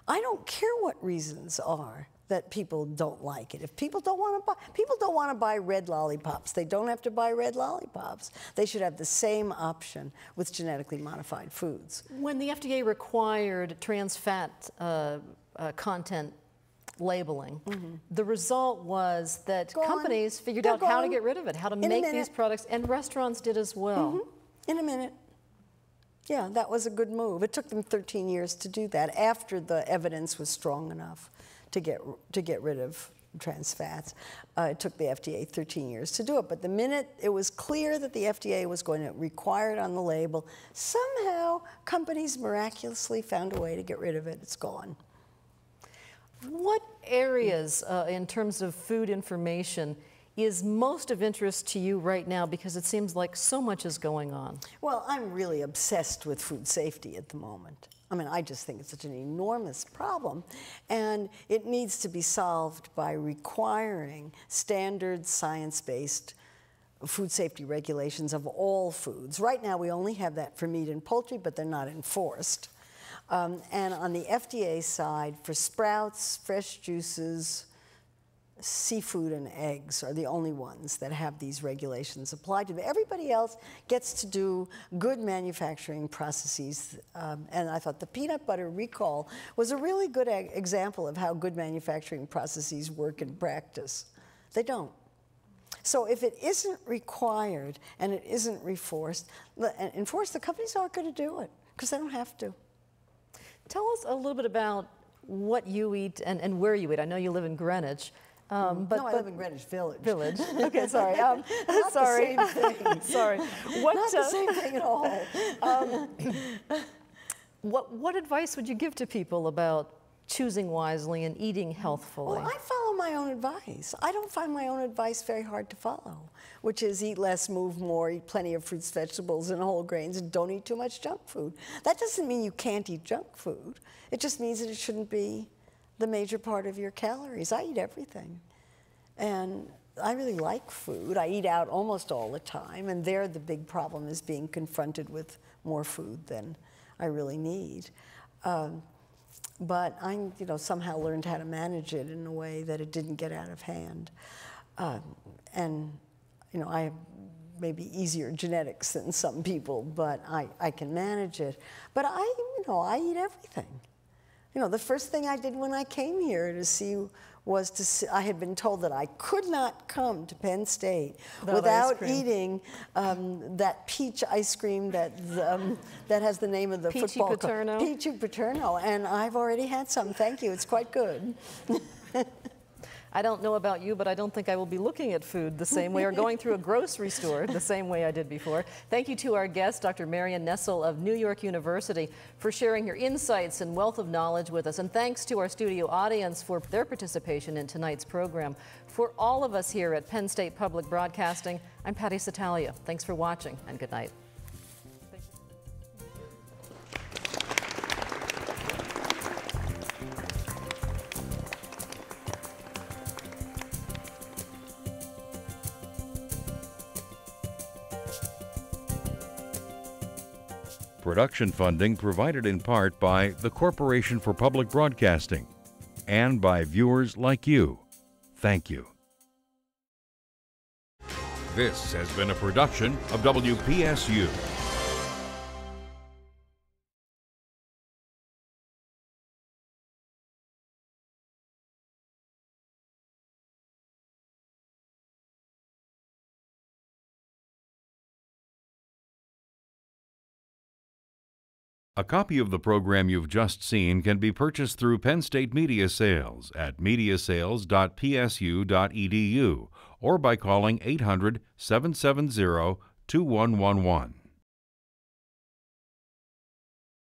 I don't care what reasons are that people don't like it. If people don't want to buy red lollipops, they don't have to buy red lollipops. They should have the same option with genetically modified foods. When the FDA required trans fat content labeling, the result was that companies figured out how to get rid of it, how to make these products, and restaurants did as well. In a minute. Yeah, that was a good move. It took them 13 years to do that after the evidence was strong enough to get rid of trans fats. It took the FDA 13 years to do it, but the minute it was clear that the FDA was going to require it on the label, somehow companies miraculously found a way to get rid of it. It's gone. What areas in terms of food information is most of interest to you right now, because it seems like so much is going on? Well, I'm really obsessed with food safety at the moment. I mean, I just think it's such an enormous problem, and it needs to be solved by requiring standard science-based food safety regulations of all foods. Right now, we only have that for meat and poultry, but they're not enforced. And on the FDA side, for sprouts, fresh juices, seafood and eggs are the only ones that have these regulations applied to them. Everybody else gets to do good manufacturing processes, and I thought the peanut butter recall was a really good example of how good manufacturing processes work in practice. They don't. So if it isn't required and it isn't enforced, the companies aren't going to do it because they don't have to. Tell us a little bit about what you eat and where you eat. I know you live in Greenwich. No, I live in Greenwich Village. Village. Okay, sorry. Not sorry. the same thing. Sorry. Not the same thing at all. What advice would you give to people about choosing wisely and eating healthfully? Well, I follow my own advice. I don't find my own advice very hard to follow, which is eat less, move more, eat plenty of fruits, vegetables, and whole grains, and don't eat too much junk food. That doesn't mean you can't eat junk food. It just means that it shouldn't be the major part of your calories. I eat everything. And I really like food. I eat out almost all the time, and there the big problem is being confronted with more food than I really need. But I, somehow learned how to manage it in a way that it didn't get out of hand. And, I have maybe easier genetics than some people, but I can manage it. But I eat everything. The first thing I did when I came here I had been told that I could not come to Penn State without eating that peach ice cream that has the name of the Peachy football Paterno. Peachy Paterno, and I've already had some. Thank you. It's quite good. I don't know about you, but I don't think I will be looking at food the same way or going through a grocery store the same way I did before. Thank you to our guest, Dr. Marion Nestle of New York University, for sharing your insights and wealth of knowledge with us. And thanks to our studio audience for their participation in tonight's program. For all of us here at Penn State Public Broadcasting, I'm Patty Satalia. Thanks for watching, and good night. Production funding provided in part by the Corporation for Public Broadcasting and by viewers like you. Thank you. This has been a production of WPSU. A copy of the program you've just seen can be purchased through Penn State Media Sales at mediasales.psu.edu or by calling 800-770-2111.